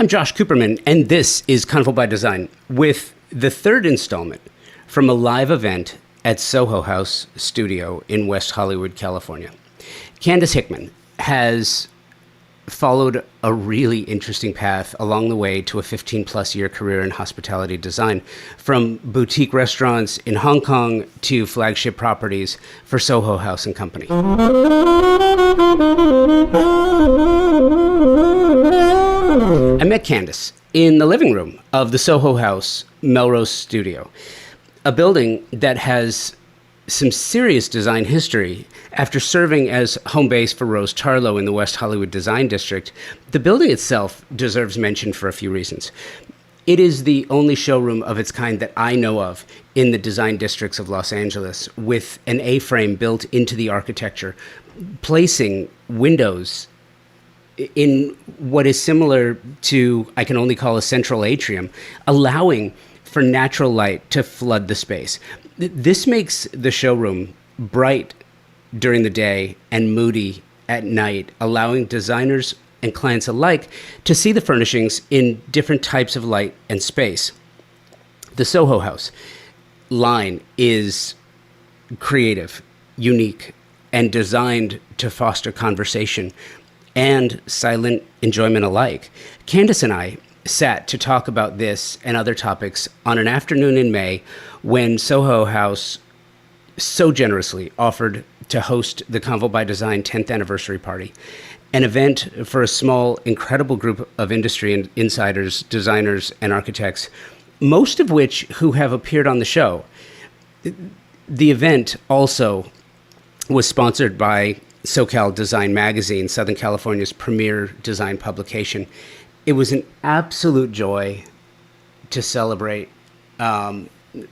I'm Josh Cooperman, and this is Convo by Design, with the third installment from a live event at Soho House Studio in West Hollywood, California. Candace Hickman has followed a really interesting path along the way to a 15-plus year career in hospitality design, from boutique restaurants in Hong Kong to flagship properties for Soho House and Company. I met Candace in the living room of the Soho House Melrose Studio, a building that has some serious design history. After serving as home base for Rose Charlo in the West Hollywood Design District, the building itself deserves mention for a few reasons. It is the only showroom of its kind that I know of in the design districts of Los Angeles, with an A-frame built into the architecture, placing windows in what is similar to, I can only call a central atrium, allowing for natural light to flood the space. This makes the showroom bright during the day and moody at night, allowing designers and clients alike to see the furnishings in different types of light and space. The Soho House line is creative, unique, and designed to foster conversation and silent enjoyment alike. Candace and I sat to talk about this and other topics on an afternoon in May when Soho House so generously offered to host the Convo by Design 10th anniversary party, an event for a small, incredible group of industry insiders, designers, and architects, most of which who have appeared on the show. The event also was sponsored by SoCal Design Magazine, Southern California's premier design publication. It was an absolute joy to celebrate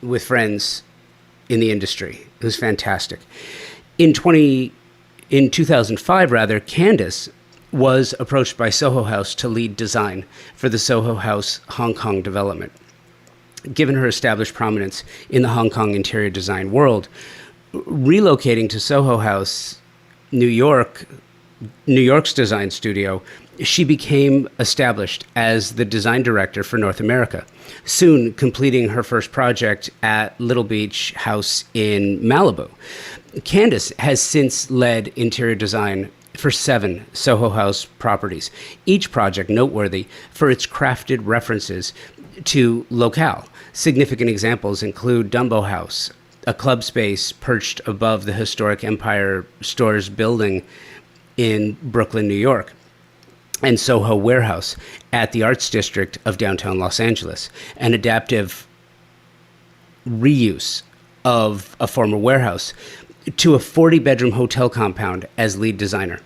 with friends in the industry. It was fantastic. In 2005, Candace was approached by Soho House to lead design for the Soho House Hong Kong development. Given her established prominence in the Hong Kong interior design world, relocating to Soho House, New York's design studio, she became established as the design director for North America, soon completing her first project at Little Beach House in Malibu. Candace has since led interior design for 7 Soho House properties, each project noteworthy for its crafted references to locale. Significant examples include Dumbo House, a club space perched above the historic Empire Stores building in Brooklyn, New York, and Soho Warehouse at the Arts District of downtown Los Angeles, an adaptive reuse of a former warehouse to a 40-bedroom hotel compound as lead designer.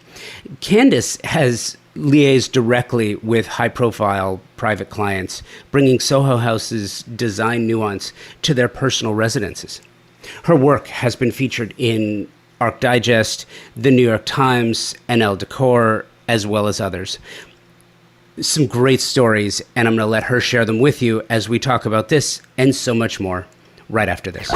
Candace has liaised directly with high-profile private clients, bringing Soho House's design nuance to their personal residences. Her work has been featured in Arc Digest, the New York Times, and Elle Décor, as well as others. Some great stories, and I'm going to let her share them with you as we talk about this and so much more right after this.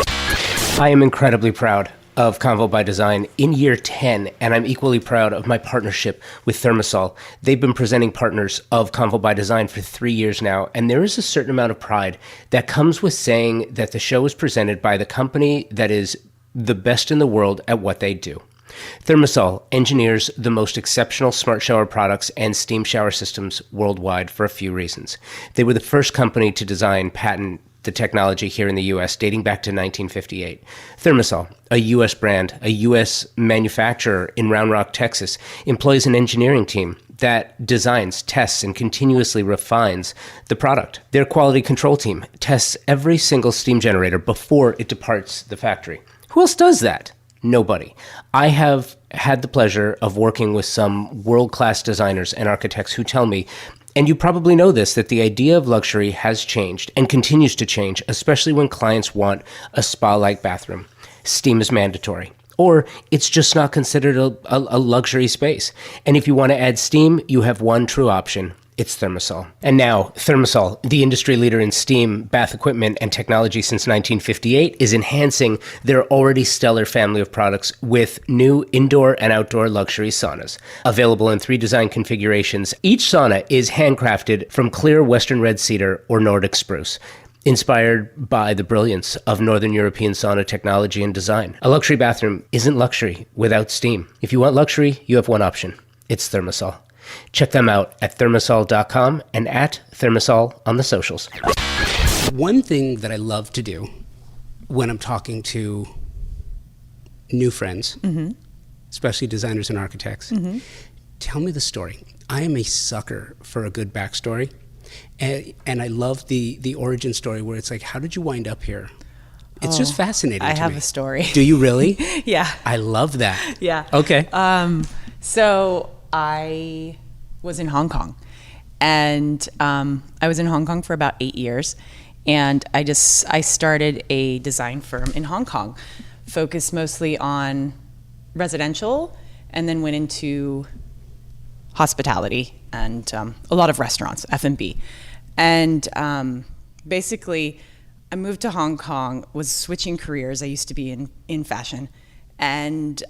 I am incredibly proud of Convo by Design in year 10, and I'm equally proud of my partnership with Thermosol. They've been presenting partners of Convo by Design for 3 years now, and there is a certain amount of pride that comes with saying that the show is presented by the company that is the best in the world at what they do. Thermosol engineers the most exceptional smart shower products and steam shower systems worldwide for a few reasons. They were the first company to design, patent the technology here in the U.S. dating back to 1958. Thermosol, a U.S. brand, a U.S. manufacturer in Round Rock, Texas, employs an engineering team that designs, tests, and continuously refines the product. Their quality control team tests every single steam generator before it departs the factory. Who else does that? Nobody. I have had the pleasure of working with some world-class designers and architects who tell me, and you probably know this, that the idea of luxury has changed and continues to change, especially when clients want a spa-like bathroom. Steam is mandatory, or it's just not considered a luxury space. And if you want to add steam, you have one true option. It's Thermosol. And now, Thermosol, the industry leader in steam, bath equipment, and technology since 1958, is enhancing their already stellar family of products with new indoor and outdoor luxury saunas. Available in 3 design configurations, each sauna is handcrafted from clear Western red cedar or Nordic spruce, inspired by the brilliance of Northern European sauna technology and design. A luxury bathroom isn't luxury without steam. If you want luxury, you have one option. It's Thermosol. Check them out at thermosol.com and at Thermosol on the socials. One thing that I love to do when I'm talking to new friends, especially designers and architects, tell me the story. I am a sucker for a good backstory. And I love the origin story where it's like, how did you wind up here? It's just fascinating to me. I have a story. Do you really? Yeah. I love that. Yeah. Okay. So I was in Hong Kong, and I was in Hong Kong for about 8 years, and I started a design firm in Hong Kong, focused mostly on residential, and then went into hospitality and a lot of restaurants, F&B. And basically, I moved to Hong Kong, was switching careers. I used to be in fashion, and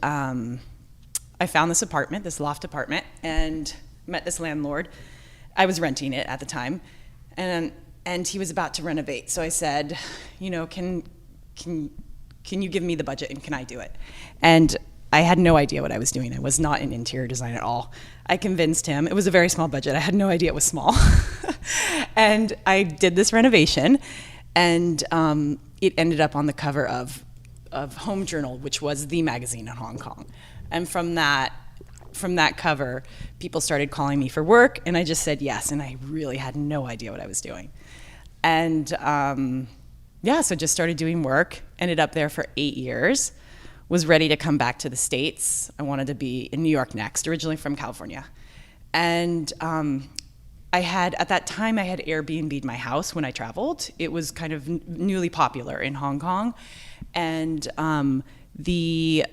I found this apartment, this loft apartment, and met this landlord. I was renting it at the time, and he was about to renovate. So I said, can you give me the budget and can I do it? And I had no idea what I was doing. I was not in interior design at all. I convinced him. It was a very small budget. I had no idea it was small. And I did this renovation, and it ended up on the cover of Home Journal, which was the magazine in Hong Kong. And from that cover, people started calling me for work, and I just said yes, and I really had no idea what I was doing. And so just started doing work, ended up there for 8 years, was ready to come back to the States. I wanted to be in New York next, originally from California. And at that time, I had Airbnb'd my house when I traveled. It was kind of newly popular in Hong Kong. And the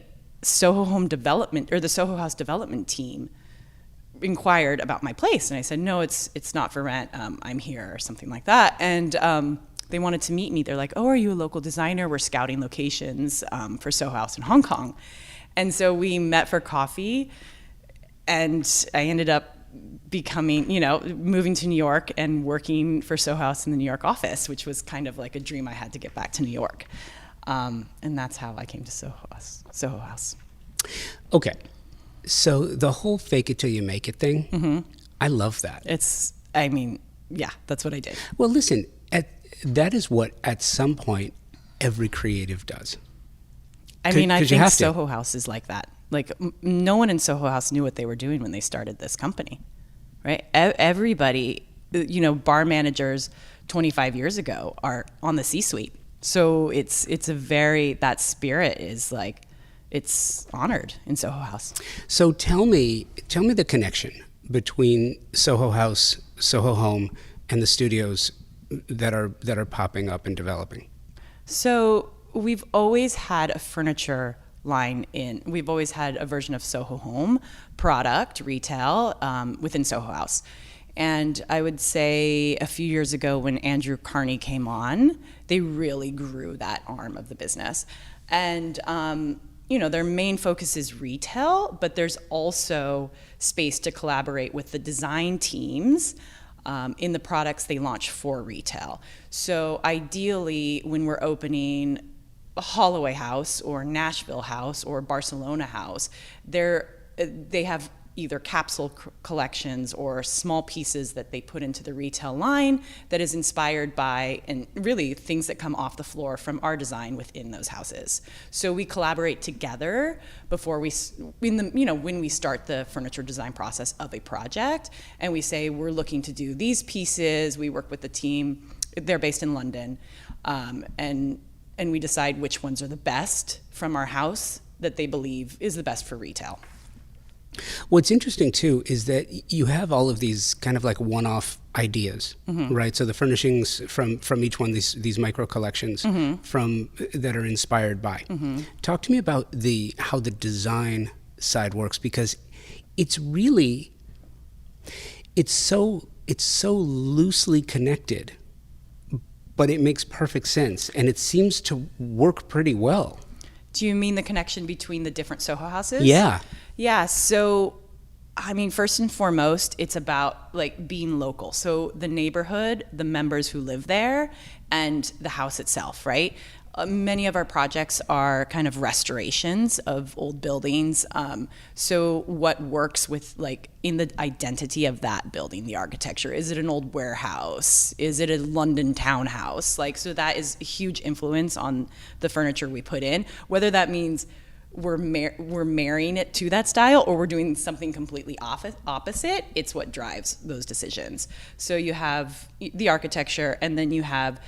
Soho Home Development, or the Soho House Development team, inquired about my place. And I said, no, it's not for rent. I'm here, or something like that. And they wanted to meet me. They're like, oh, are you a local designer? We're scouting locations for Soho House in Hong Kong. And so we met for coffee, and I ended up moving to New York and working for Soho House in the New York office, which was kind of like a dream I had to get back to New York. And that's how I came to Soho House. Okay. So the whole fake it till you make it thing, I love that. That's what I did. Well, listen, that is what at some point every creative does. I think Soho House is like that. Like no one in Soho House knew what they were doing when they started this company, right? Everybody, bar managers 25 years ago are on the C-suite. So that spirit is like, it's honored in Soho House. So tell me the connection between Soho House, Soho Home, and the studios that are popping up and developing. So we've always had a furniture line we've always had a version of Soho Home product, retail, within Soho House. And I would say a few years ago when Andrew Carney came on, they really grew that arm of the business. And their main focus is retail, but there's also space to collaborate with the design teams in the products they launch for retail. So ideally, when we're opening a Holloway House or Nashville House or Barcelona House, they have either capsule collections or small pieces that they put into the retail line that is inspired by, and really things that come off the floor from our design within those houses. So we collaborate together before when we start the furniture design process of a project, and we say we're looking to do these pieces. We work with the team. They're based in London, and we decide which ones are the best from our house that they believe is the best for retail. What's interesting too is that you have all of these kind of like one-off ideas, right? So the furnishings from each one, these micro collections that are inspired by. Talk to me about how the design side works, because it's so it's so loosely connected, but it makes perfect sense, and it seems to work pretty well. Do you mean the connection between the different Soho houses? Yeah. Yeah. So, I mean, first and foremost, it's about like being local. So the neighborhood, the members who live there, and the house itself, right? Many of our projects are kind of restorations of old buildings. So what works with like in the identity of that building, the architecture? Is it an old warehouse? Is it a London townhouse? Like, so that is a huge influence on the furniture we put in, whether that means we're marrying it to that style or we're doing something completely opposite. It's what drives those decisions. So you have the architecture, and then you have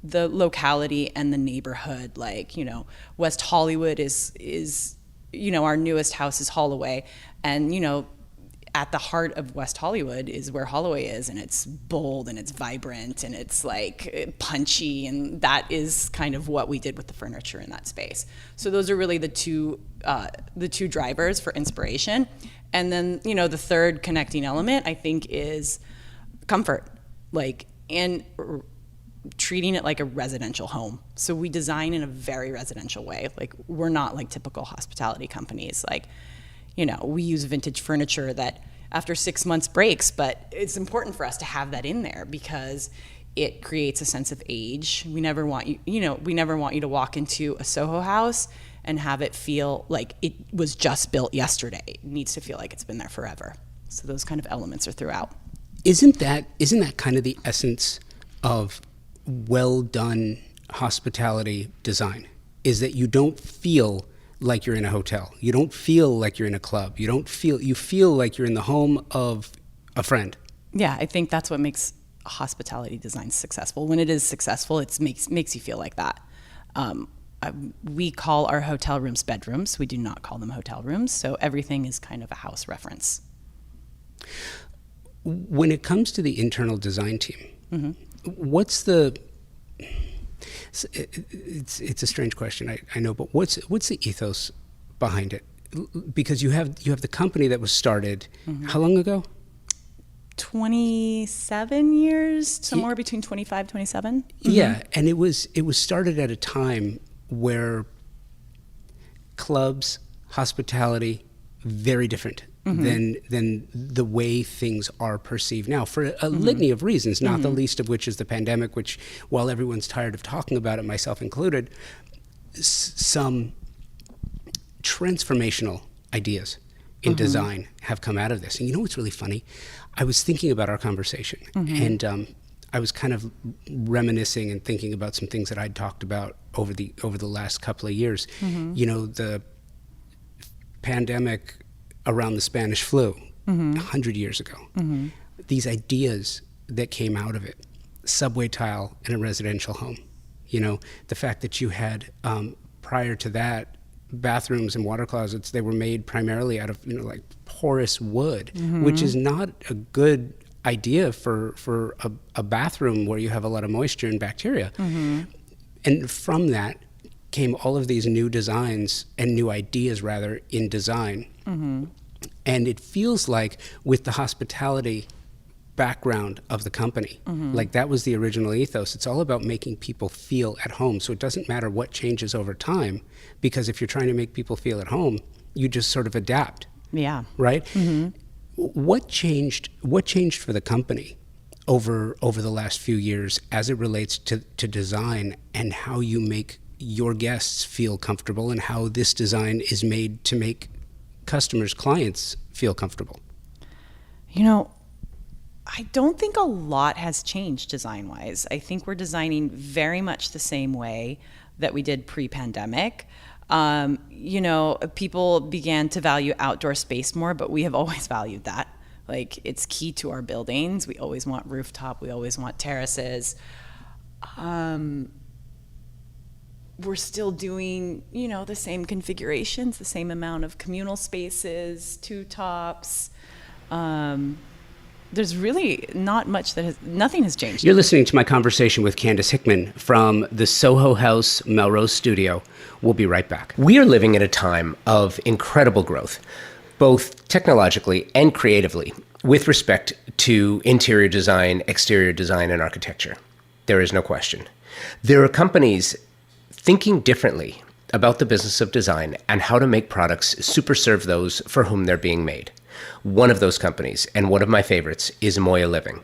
the locality and the neighborhood. Like, you know, West Hollywood is you know, our newest house is Holloway, and you know, at the heart of West Hollywood is where Holloway is, and it's bold and it's vibrant and it's like punchy, and that is kind of what we did with the furniture in that space. So those are really the two drivers for inspiration. And then, you know, the third connecting element, I think, is comfort, like, and treating it like a residential home. So we design in a very residential way. Like, we're not like typical hospitality companies. Like, you know, we use vintage furniture that after 6 months breaks, but it's important for us to have that in there because it creates a sense of age. We never want you, we never want you to walk into a Soho house and have it feel like it was just built yesterday. It needs to feel like it's been there forever. So those kind of elements are throughout. Isn't that kind of the essence of well done hospitality design? Is that you don't feel like you're in a hotel. You don't feel like you're in a club. You feel like you're in the home of a friend. Yeah, I think that's what makes hospitality design successful. When it is successful, it makes you feel like that. We call our hotel rooms bedrooms. We do not call them hotel rooms. So everything is kind of a house reference. When it comes to the internal design team, Mm-hmm. what's the... It's a strange question, I know, but what's the ethos behind it? Because you have the company that was started, Mm-hmm. how long ago? 27 years, somewhere between 25, 27. Mm-hmm. Yeah, and it was started at a time where clubs, hospitality, very different than the way things are perceived now, for a litany of reasons, not the least of which is the pandemic, which, while everyone's tired of talking about it, myself included, some transformational ideas in design have come out of this. And you know what's really funny? I was thinking about our conversation, and I was kind of reminiscing and thinking about some things that I'd talked about over the last couple of years. You know, the pandemic around the Spanish flu 100 years ago. These ideas that came out of it, subway tile in a residential home. You know, the fact that you had, prior to that, bathrooms and water closets, they were made primarily out of, you know, like porous wood, which is not a good idea for a bathroom where you have a lot of moisture and bacteria. And from that came all of these new designs and new ideas, rather, in design. And it feels like with the hospitality background of the company, like that was the original ethos. It's all about making people feel at home. So it doesn't matter what changes over time, because if you're trying to make people feel at home, you just sort of adapt. Yeah. Right? What changed for the company over the last few years as it relates to design, and how you make your guests feel comfortable, and how this design is made to make customers, clients feel comfortable? You know, I don't think a lot has changed design-wise. I think we're designing very much the same way that we did pre-pandemic. You know, people began to value outdoor space more, but we have always valued that. Like, it's key to our buildings. We always want rooftop. We always want terraces. We're still doing, you know, the same configurations, the same amount of communal spaces, two tops. There's really not much nothing has changed. You're listening to my conversation with Candace Hickman from the Soho House Melrose studio. We'll be right back. We are living at a time of incredible growth, both technologically and creatively. with respect to interior design, exterior design, and architecture. There is no question. There are companies thinking differently about the business of design and how to make products super serve those for whom they're being made. One of those companies, and one of my favorites, is Moya Living.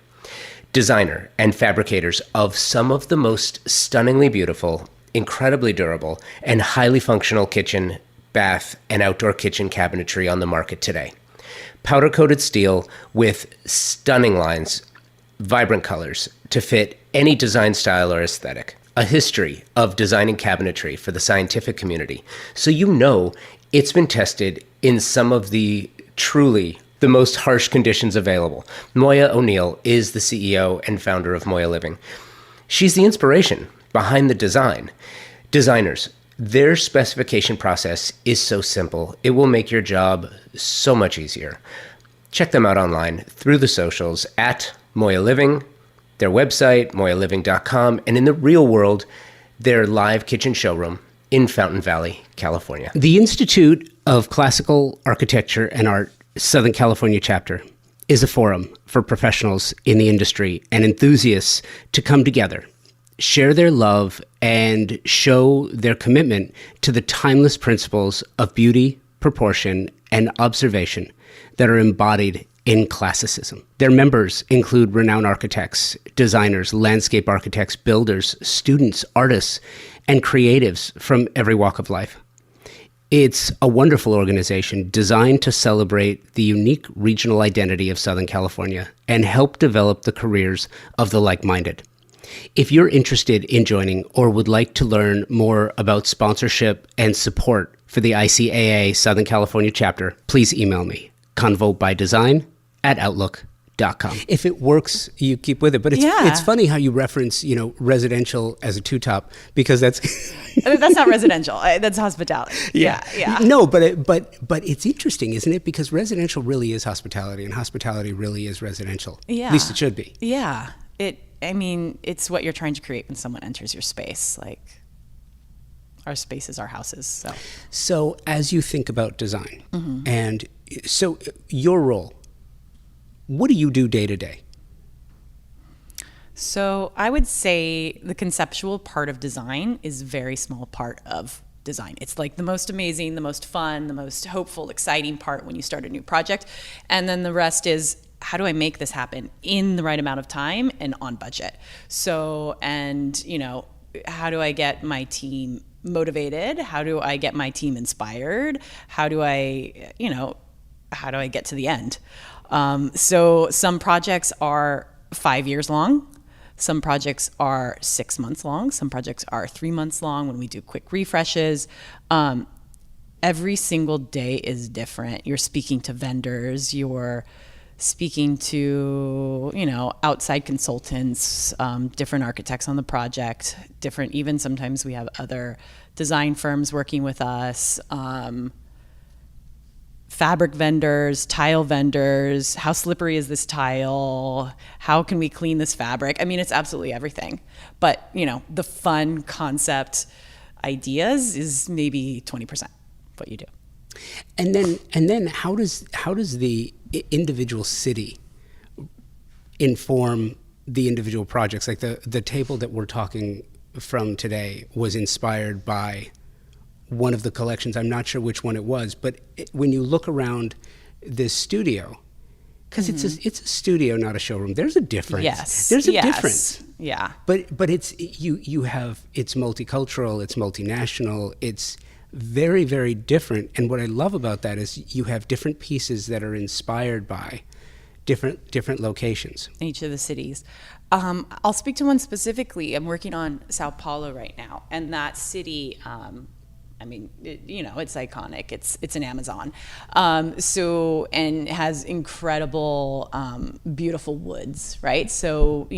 Designer and fabricators of some of the most stunningly beautiful, incredibly durable, and highly functional kitchen, bath, and outdoor kitchen cabinetry on the market today. Powder-coated steel with stunning lines, vibrant colors to fit any design style or aesthetic. A history of designing cabinetry for the scientific community, so you know it's been tested in some of the truly the most harsh conditions available. Moya O'Neill is the CEO and founder of Moya Living. She's the inspiration behind the design. Designers, their specification process is so simple. It will make your job so much easier. Check them out online through the socials at Moya Living, their website, moyaliving.com, and in the real world, their live kitchen showroom in Fountain Valley, California. The Institute of Classical Architecture and Art Southern California chapter is a forum for professionals in the industry and enthusiasts to come together, share their love, and show their commitment to the timeless principles of beauty, proportion, and observation that are embodied in classicism. Their members include renowned architects, designers, landscape architects, builders, students, artists, and creatives from every walk of life. It's a wonderful organization designed to celebrate the unique regional identity of Southern California and help develop the careers of the like-minded. If you're interested in joining or would like to learn more about sponsorship and support for the ICAA Southern California chapter, please email me, convobydesign@outlook.com. If it works, you keep with it. But it's funny how you reference, residential as a two-top, because that's that's not residential. That's hospitality. Yeah. No, but it's interesting, isn't it? Because residential really is hospitality, and hospitality really is residential. Yeah. At least it should be. Yeah. It's what you're trying to create when someone enters your space. Like, our spaces, our houses. So as you think about design, and so your role, what do you do day to day? So I would say the conceptual part of design is a very small part of design. It's like the most amazing, the most fun, the most hopeful, exciting part when you start a new project. And then the rest is, how do I make this happen in the right amount of time and on budget? So, how do I get my team motivated? How do I get my team inspired? How do I get to the end? So some projects are 5 years long. Some projects are 6 months long. Some projects are 3 months long when we do quick refreshes. Every single day is different. You're speaking to vendors. You're speaking to, outside consultants, different architects on the project, even sometimes we have other design firms working with us. Fabric vendors, tile vendors, how slippery is this tile? How can we clean this fabric? It's absolutely everything. But, the fun concept ideas is maybe 20% what you do. And then how does the individual city inform the individual projects? Like the table that we're talking from today was inspired by one of the collections. I'm not sure which one it was, but when you look around this studio, because it's a studio, not a showroom, there's a difference. Yes, there's a difference. Yeah, but it's it's multicultural, it's multinational, it's very, very different. And what I love about that is you have different pieces that are inspired by different locations. Each of the cities. I'll speak to one specifically. I'm working on Sao Paulo right now, and that city. It's iconic. It's an Amazon. And has incredible, beautiful woods, right? So,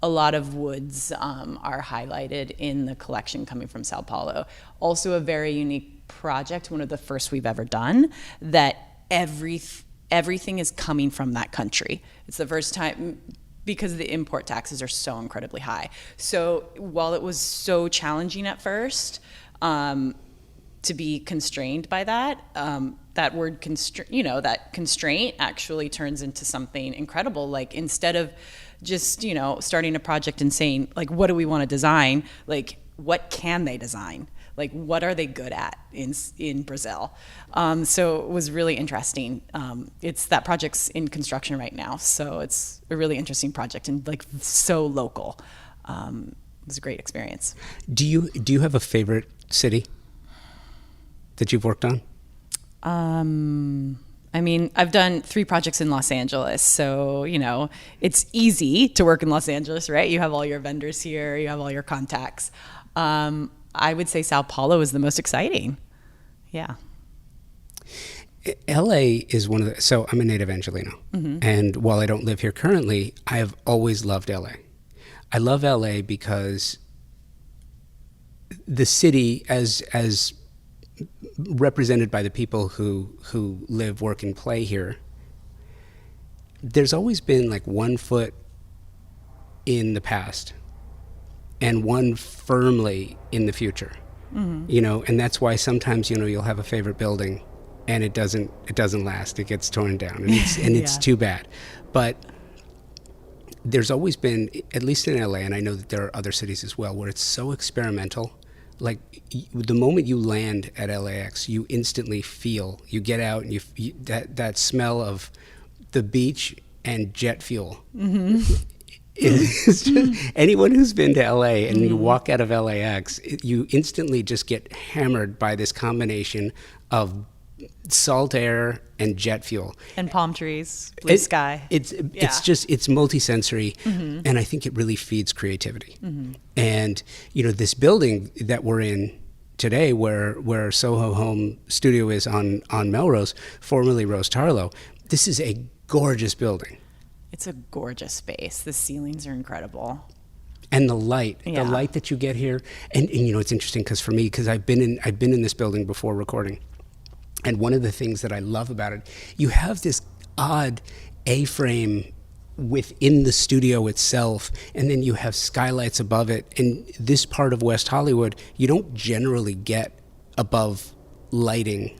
a lot of woods are highlighted in the collection coming from Sao Paulo. Also a very unique project, one of the first we've ever done, that everything is coming from that country. It's the first time, because the import taxes are so incredibly high. So while it was so challenging at first, to be constrained by that. That word that constraint actually turns into something incredible. Like, instead of just, starting a project and saying, like, what do we want to design? Like, what can they design? Like, what are they good at in Brazil? So it was really interesting. That project's in construction right now, so it's a really interesting project and like so local. It was a great experience. Do you have a favorite city that you've worked on? I mean, I've done 3 projects in Los Angeles, so, it's easy to work in Los Angeles, right? You have all your vendors here, you have all your contacts. I would say Sao Paulo is the most exciting. Yeah. LA is one of the, so I'm a native Angelino. And while I don't live here currently, I have always loved LA. I love LA because the city, as represented by the people who live, work, and play here, there's always been like one foot in the past and one firmly in the future. And that's why sometimes, you'll have a favorite building and it doesn't last. It gets torn down, and it's too bad. But there's always been, at least in LA, and I know that there are other cities as well, where it's so experimental. Like, the moment you land at LAX, you instantly feel, you get out and you that smell of the beach and jet fuel. It's just, anyone who's been to LA and you walk out of LAX, you instantly just get hammered by this combination of salt air and jet fuel And palm trees, blue sky. It's multisensory, and I think it really feeds creativity. And this building that we're in today, where Soho Home Studio is on Melrose, formerly Rose Tarlow, this is a gorgeous building. It's a gorgeous space. The ceilings are incredible. And the light that you get here, and it's interesting because I've been in this building before recording. And one of the things that I love about it, you have this odd A-frame within the studio itself, and then you have skylights above it. And this part of West Hollywood, you don't generally get above lighting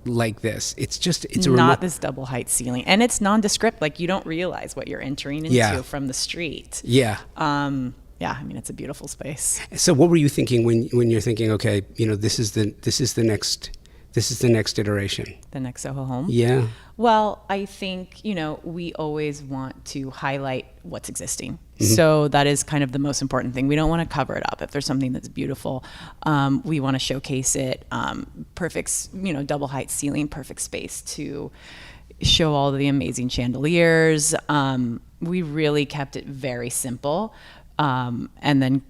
like this. It's not this double height ceiling, and it's nondescript. Like, you don't realize what you're entering into from the street. I mean, it's a beautiful space. So what were you thinking when you're thinking, okay, this is the next iteration, the next Soho Home? Yeah. Well, I think, we always want to highlight what's existing. So that is kind of the most important thing. We don't want to cover it up. If there's something that's beautiful, we want to showcase it. Perfect, double height ceiling, perfect space to show all the amazing chandeliers. We really kept it very simple. And then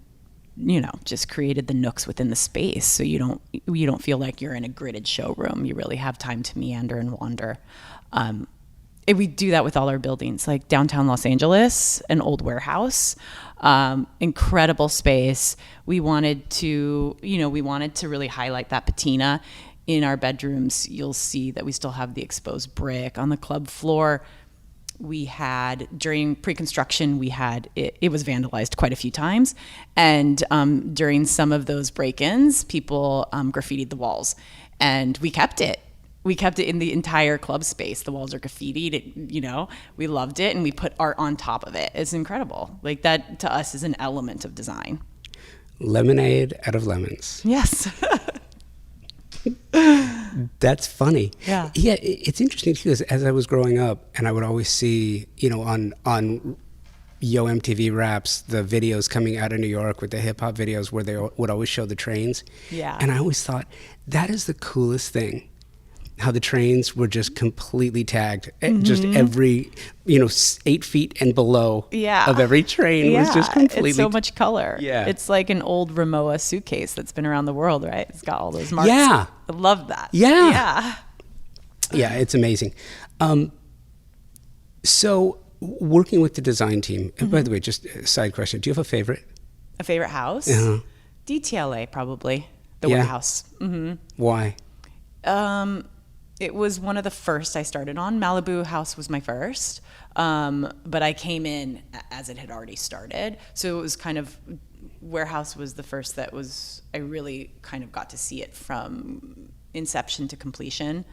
just created the nooks within the space, so you don't feel like you're in a gridded showroom. You really have time to meander and wander. We do that with all our buildings, like downtown Los Angeles, an old warehouse, incredible space. We wanted to really highlight that patina. In our bedrooms, you'll see that we still have the exposed brick on the club floor. We had, during pre-construction, it was vandalized quite a few times. And during some of those break-ins, people graffitied the walls. And we kept it. We kept it in the entire club space. The walls are graffitied, we loved it. And we put art on top of it. It's incredible. Like, that, to us, is an element of design. Lemonade out of lemons. Yes. That's funny. Yeah. Yeah, it's interesting too, because as I was growing up, and I would always see, on Yo MTV Raps, the videos coming out of New York with the hip hop videos where they would always show the trains. Yeah. And I always thought, that is the coolest thing. How the trains were just completely tagged. Just every, 8 feet and below of every train was just completely. It's so much color. Yeah. It's like an old Rimowa suitcase that's been around the world, right? It's got all those marks. Yeah. I love that. Yeah. Yeah, it's amazing. So working with the design team, and by the way, just a side question, do you have a favorite? A favorite house? DTLA, probably. The warehouse. Why? it was one of the first I started on. Malibu House was my first, but I came in as it had already started. So it was kind of, Warehouse was the first that was, I really kind of got to see it from inception to completion.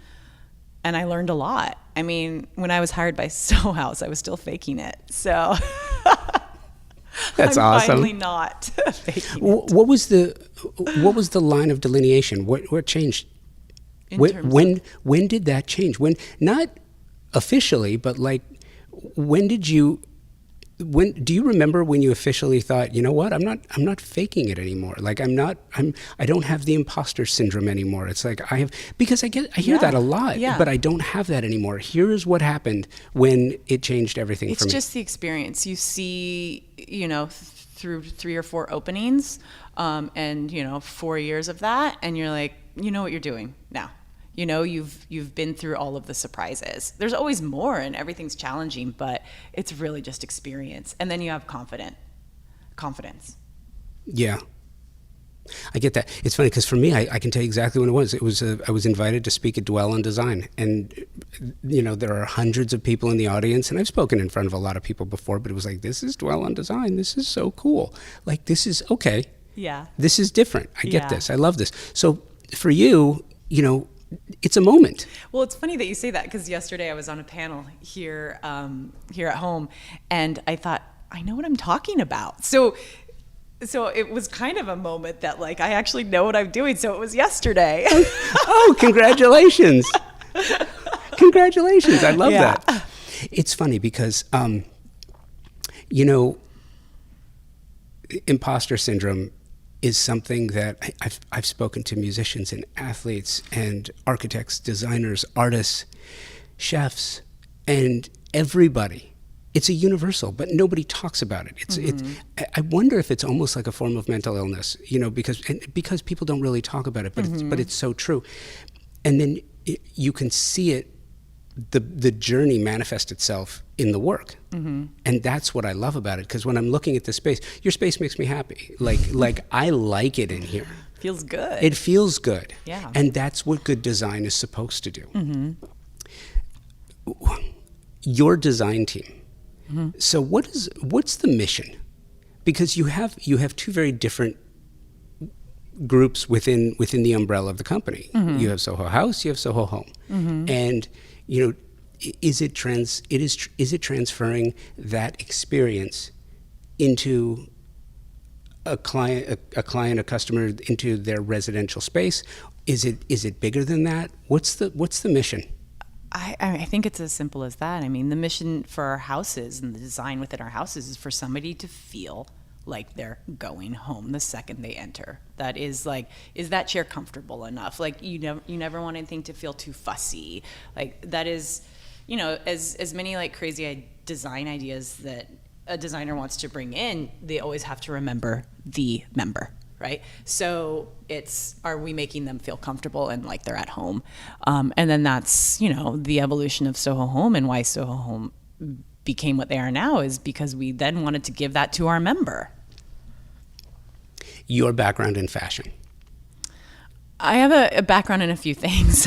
And I learned a lot. I mean, when I was hired by Soho House, I was still faking it. So That's I'm awesome. finally not faking it. What was the line of delineation? What changed? When did that change? When, not officially, but like, when do you remember when you officially thought, you know what, I'm not faking it anymore. Like I don't have the imposter syndrome anymore. It's like because I hear that a lot, but I don't have that anymore. Here is what happened when it changed everything for me. It's just the experience. You see, through 3 or 4 openings, and 4 years of that, and you're like, you know what you're doing now. You've been through all of the surprises. There's always more, and everything's challenging, but it's really just experience. And then you have confidence. Yeah. I get that. It's funny because for me, I can tell you exactly when it was. It was I was invited to speak at Dwell on Design, and there are hundreds of people in the audience, and I've spoken in front of a lot of people before, but it was like, this is Dwell on Design. This is so cool. Like, this is okay. Yeah. This is different. I get this. I love this. So for you, it's a moment. Well, it's funny that you say that, because yesterday I was on a panel here at home, and I thought, I know what I'm talking about. So it was kind of a moment that, like, I actually know what I'm doing. So it was yesterday. Oh, congratulations. Congratulations. I love that. It's funny because, imposter syndrome is something that I've spoken to musicians and athletes and architects, designers, artists, chefs, and everybody. It's a universal, but nobody talks about it. I wonder if it's almost like a form of mental illness, because people don't really talk about it, but it's so true. And then you can see it, the journey manifest itself in the work. And that's what I love about it, because when I'm looking at the space, your space makes me happy. Like I like it in here. Feels good. It feels good. Yeah. And that's what good design is supposed to do. Your design team. So what's the mission? Because you have 2 very different groups within the umbrella of the company. You have Soho House, you have Soho Home. And is it transferring that experience into a client, a customer, into their residential space? Is it bigger than that? What's the mission? I think it's as simple as that. I mean, the mission for our houses and the design within our houses is for somebody to feel like they're going home the second they enter. That is like, is that chair comfortable enough? Like, you never want anything to feel too fussy. Like, that is, as many like crazy design ideas that a designer wants to bring in, they always have to remember the member. Right? So are we making them feel comfortable and like they're at home? And then that's, the evolution of Soho Home, and why Soho Home became what they are now is because we then wanted to give that to our member. Your background in fashion. I have a background in a few things.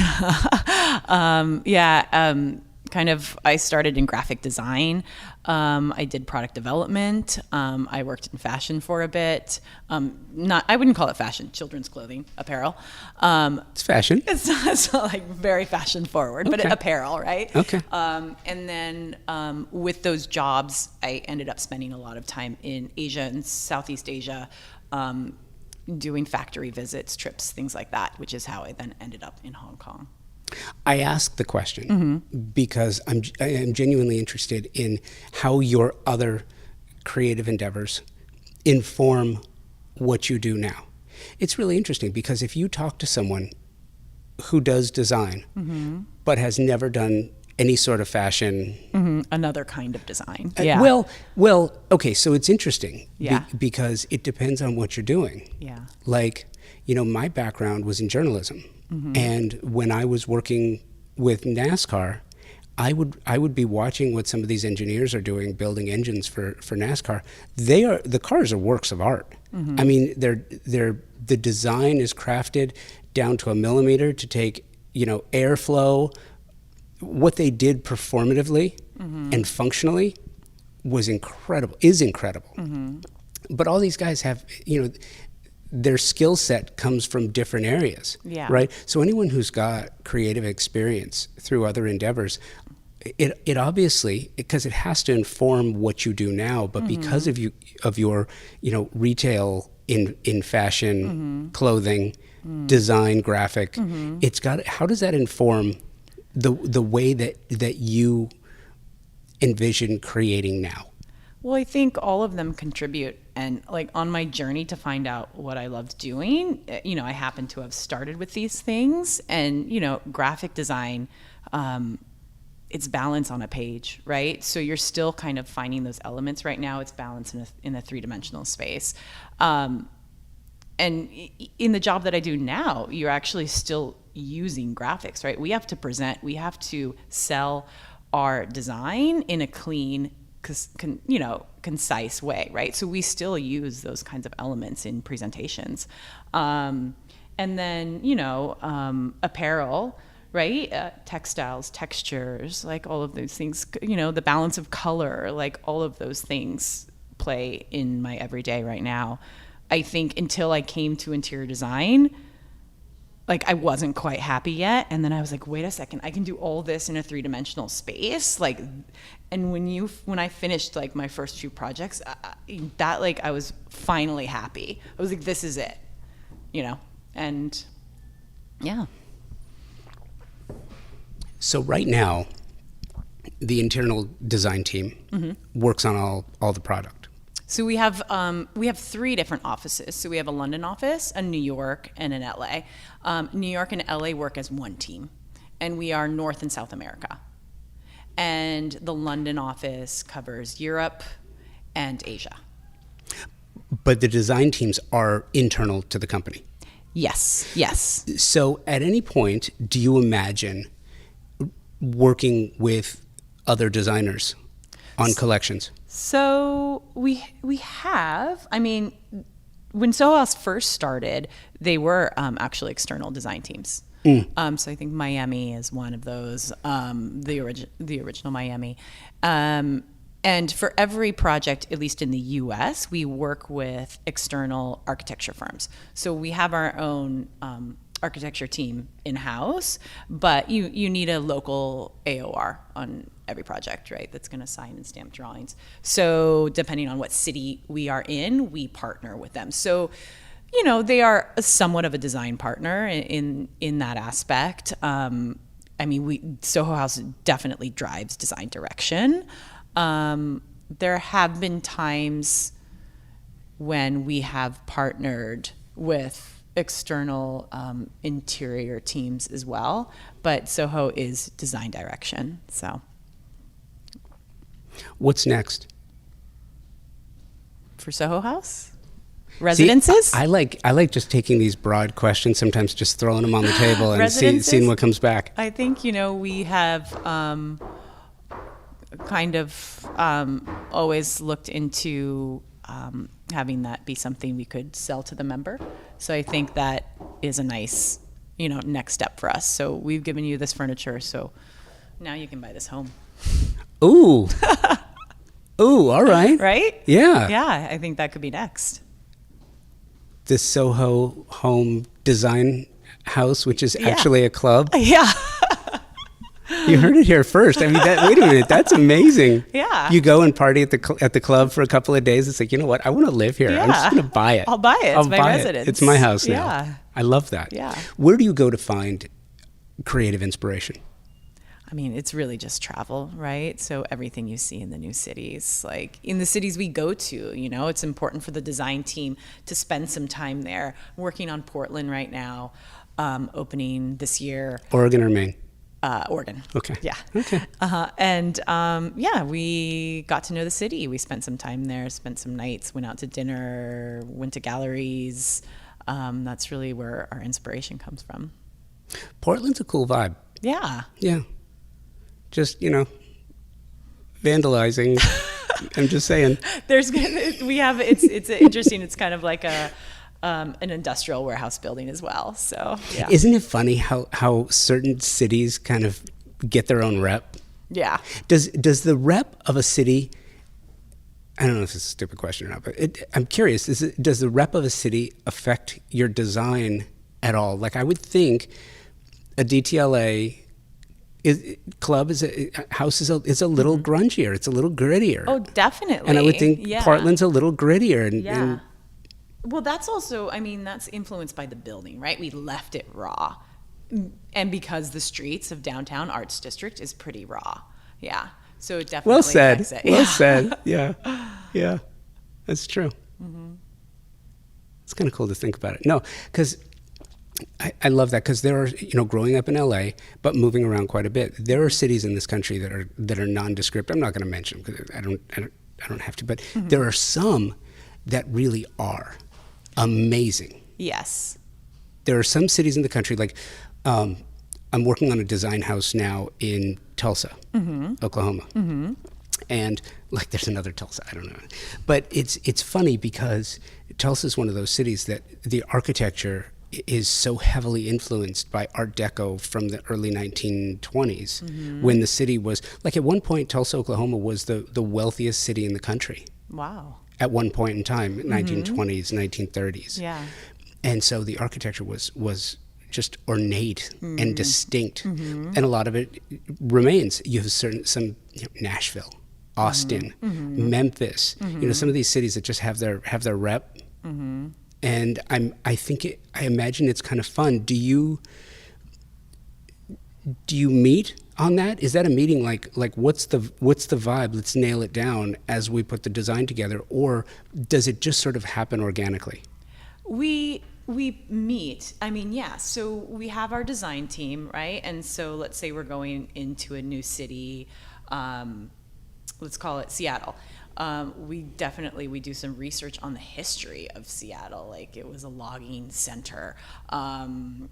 I started in graphic design. I did product development. I worked in fashion for a bit. I wouldn't call it fashion, children's clothing, apparel. It's fashion. It's not like very fashion forward, but apparel, right? Okay. And then with those jobs, I ended up spending a lot of time in Asia and Southeast Asia, doing factory visits, trips, things like that, which is how I then ended up in Hong Kong. I ask the question because I am genuinely interested in how your other creative endeavors inform what you do now. It's really interesting because if you talk to someone who does design but has never done any sort of fashion, another kind of design. Well, okay, so it's interesting because it depends on what you're doing. Yeah. Like, my background was in journalism. And when I was working with NASCAR, I would be watching what some of these engineers are doing, building engines for NASCAR. The cars are works of art. I mean, the design is crafted down to a millimeter to take airflow, what they did performatively and functionally is incredible. But all these guys have, their skill set comes from different areas, right? So anyone who's got creative experience through other endeavors, it obviously, because it has to inform what you do now, but because of your retail in fashion, clothing, design, graphic, it's got. How does that inform the way that you envision creating now? Well, I think all of them contribute. And like on my journey to find out what I loved doing, I happen to have started with these things. And, graphic design, it's balance on a page, right? So you're still kind of finding those elements right now. It's balance in a three-dimensional space. And in the job that I do now, you're actually still using graphics, right? We have to present, we have to sell our design in a clean, concise way, right? So we still use those kinds of elements in presentations. And then, apparel, right? Textiles, textures, like all of those things, the balance of color, like all of those things play in my everyday right now. I think until I came to interior design, like I wasn't quite happy yet. And then I was like, wait a second, I can do all this in a three-dimensional space. Like, and when I finished like my first few projects, I was finally happy. I was like, this is it, and yeah. So right now, the internal design team works on all the product. So we have 3 different offices. So we have a London office, a New York, and an LA. New York and LA work as one team, and we are North and South America. And the London office covers Europe and Asia. But the design teams are internal to the company. Yes. So at any point, do you imagine working with other designers on collections? So we have, when Soho House first started, they were actually external design teams. So I think Miami is one of those, the original Miami. And for every project, at least in the US, we work with external architecture firms. So we have our own architecture team in-house, but you need a local AOR on every project, right? That's going to sign and stamp drawings. So depending on what city we are in, we partner with them. So, they are somewhat of a design partner in that aspect. Soho House definitely drives design direction. There have been times when we have partnered with external interior teams as well, but Soho is design direction. So what's next for Soho House? Residences? See, I like just taking these broad questions, sometimes just throwing them on the table and seeing what comes back. I think we have kind of always looked into having that be something we could sell to the member. So I think that is a nice, next step for us. So we've given you this furniture, so now you can buy this home. Ooh. Ooh, all right. Right? Yeah. Yeah, I think that could be next. The Soho Home Design House, which is actually a club. Yeah. You heard it here first. Wait a minute, that's amazing. Yeah. You go and party at the club for a couple of days. It's like, you know what? I want to live here. Yeah. I'm just going to buy it. I'll buy it. It's my residence. It's my house now. Yeah. I love that. Yeah. Where do you go to find creative inspiration? It's really just travel, right? So everything you see in the new cities, like in the cities we go to, it's important for the design team to spend some time there. I'm working on Portland right now, opening this year. Oregon or Maine? Oregon. Okay. Yeah. Okay. We got to know the city. We spent some time there, spent some nights, went out to dinner, went to galleries. That's really where our inspiration comes from. Portland's a cool vibe. Yeah. Yeah. Just, vandalizing. I'm just saying. It's interesting. It's kind of like an industrial warehouse building as well. So yeah. Isn't it funny how certain cities kind of get their own rep? Yeah. Does the rep of a city, I don't know if it's a stupid question or not, but I'm curious, does the rep of a city affect your design at all? Like, I would think a DTLA club is a house is a little grungier. It's a little grittier. Oh, definitely. And I would think Portland's a little grittier. And well, that's also, I mean, that's influenced by the building, right? We left it raw. And because the streets of downtown Arts District is pretty raw. Yeah. So it definitely affects it. Well said. Yeah. Yeah. That's true. It's kind of cool to think about it. No, because I love that, because there are, growing up in LA, but moving around quite a bit, there are cities in this country that are nondescript. I'm not going to mention them because I don't have to, but there are some that really are amazing. Yes. There are some cities in the country, like I'm working on a design house now in Tulsa, Oklahoma. And like there's another Tulsa, I don't know. But it's funny because Tulsa is one of those cities that the architecture is so heavily influenced by Art Deco from the early 1920s, when the city was, like at one point, Tulsa, Oklahoma was the wealthiest city in the country. Wow. At one point in time, 1920s, 1930s. Yeah. And so the architecture was just ornate and distinct. And a lot of it remains. You have some Nashville, Austin, Memphis, some of these cities that just have their rep. And I imagine it's kind of fun. Do you meet on that? Is that a meeting like what's the vibe? Let's nail it down as we put the design together, or does it just sort of happen organically? We meet. I mean, yeah. So we have our design team, right? And so let's say we're going into a new city. Let's call it Seattle. We do some research on the history of Seattle. Like, it was a logging center, and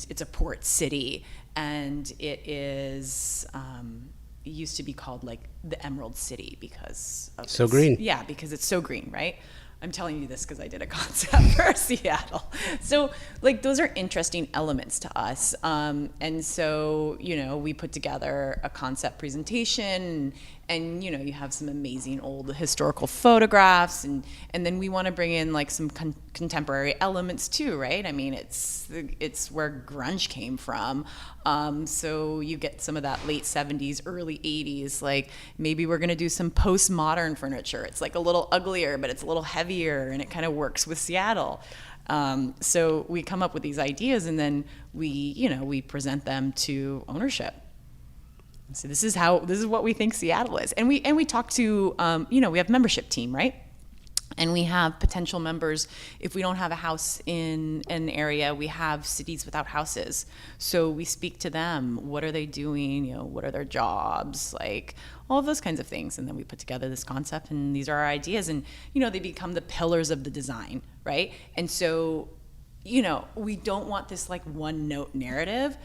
it's a port city, and it is it used to be called like the Emerald City because of so green. Yeah, because it's so green, right? I'm telling you this because I did a concept for Seattle. So, like, those are interesting elements to us. And so, we put together a concept presentation, and you have some amazing old historical photographs, and then we want to bring in like some contemporary elements too, right? I mean, it's where grunge came from. So you get some of that late 70s, early 80s, like maybe we're going to do some postmodern furniture. It's like a little uglier, but it's a little heavier, and it kind of works with Seattle. So we come up with these ideas, and then we present them to ownership. So this is what we think Seattle is. And we talk to, we have membership team, right? And we have potential members. If we don't have a house in an area, we have cities without houses. So we speak to them. What are they doing? What are their jobs? Like all of those kinds of things. And then we put together this concept, and these are our ideas. And, they become the pillars of the design, right? And so, we don't want this like one note narrative,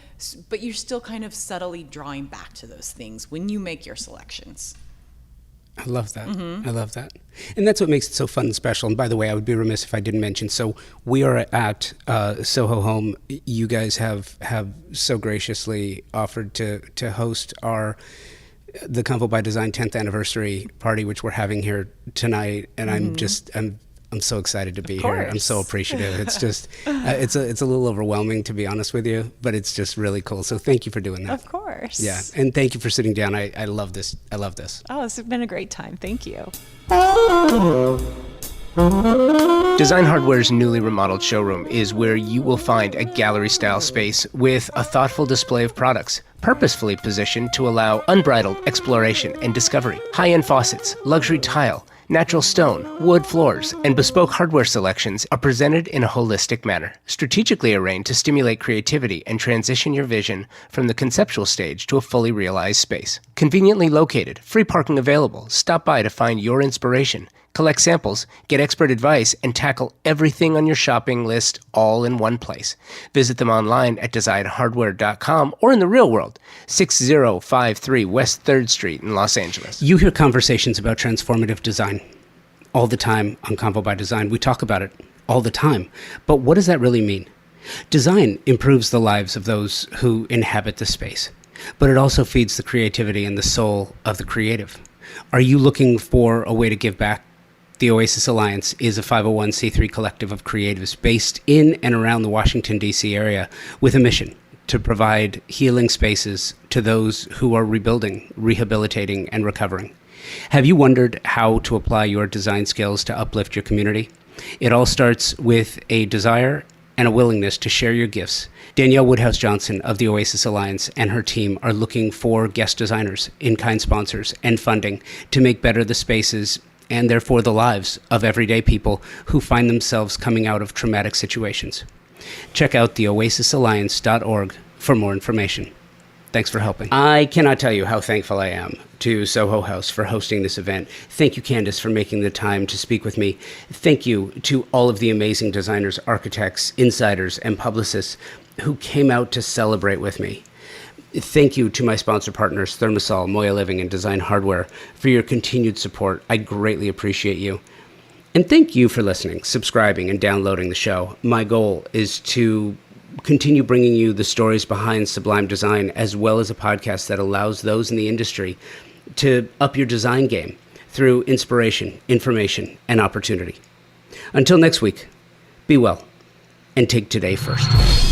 but you're still kind of subtly drawing back to those things when you make your selections. I love that. I love that. And that's what makes it so fun and special. And by the way, I would be remiss if I didn't mention, so we are at Soho Home. You guys have so graciously offered to host the Convo by Design 10th anniversary party, which we're having here tonight. And I'm so excited to be here. I'm so appreciative. It's just, it's a little overwhelming, to be honest with you, but it's just really cool. So thank you for doing that. Of course. Yeah, and thank you for sitting down. I love this. I love this. Oh, it's been a great time. Thank you. Design Hardware's newly remodeled showroom is where you will find a gallery-style space with a thoughtful display of products, purposefully positioned to allow unbridled exploration and discovery. High-end faucets, luxury tile, natural stone, wood floors, and bespoke hardware selections are presented in a holistic manner, strategically arranged to stimulate creativity and transition your vision from the conceptual stage to a fully realized space. Conveniently located, free parking available. Stop by to find your inspiration, collect samples, get expert advice, and tackle everything on your shopping list all in one place. Visit them online at designhardware.com or in the real world, 6053 West 3rd Street in Los Angeles. You hear conversations about transformative design all the time on Convo by Design. We talk about it all the time. But what does that really mean? Design improves the lives of those who inhabit the space, but it also feeds the creativity and the soul of the creative. Are you looking for a way to give back? The Oasis Alliance is a 501c3 collective of creatives based in and around the Washington, D.C. area with a mission to provide healing spaces to those who are rebuilding, rehabilitating, and recovering. Have you wondered how to apply your design skills to uplift your community? It all starts with a desire and a willingness to share your gifts. Danielle Woodhouse-Johnson of the Oasis Alliance and her team are looking for guest designers, in-kind sponsors, and funding to make better the spaces and therefore the lives of everyday people who find themselves coming out of traumatic situations. Check out theoasisalliance.org for more information. Thanks for helping. I cannot tell you how thankful I am to Soho House for hosting this event. Thank you, Candace, for making the time to speak with me. Thank you to all of the amazing designers, architects, insiders, and publicists who came out to celebrate with me. Thank you to my sponsor partners, Thermosol, Moya Living, and Design Hardware, for your continued support. I greatly appreciate you. And thank you for listening, subscribing, and downloading the show. My goal is to continue bringing you the stories behind sublime design, as well as a podcast that allows those in the industry to up your design game through inspiration, information, and opportunity. Until next week, be well, and take today first.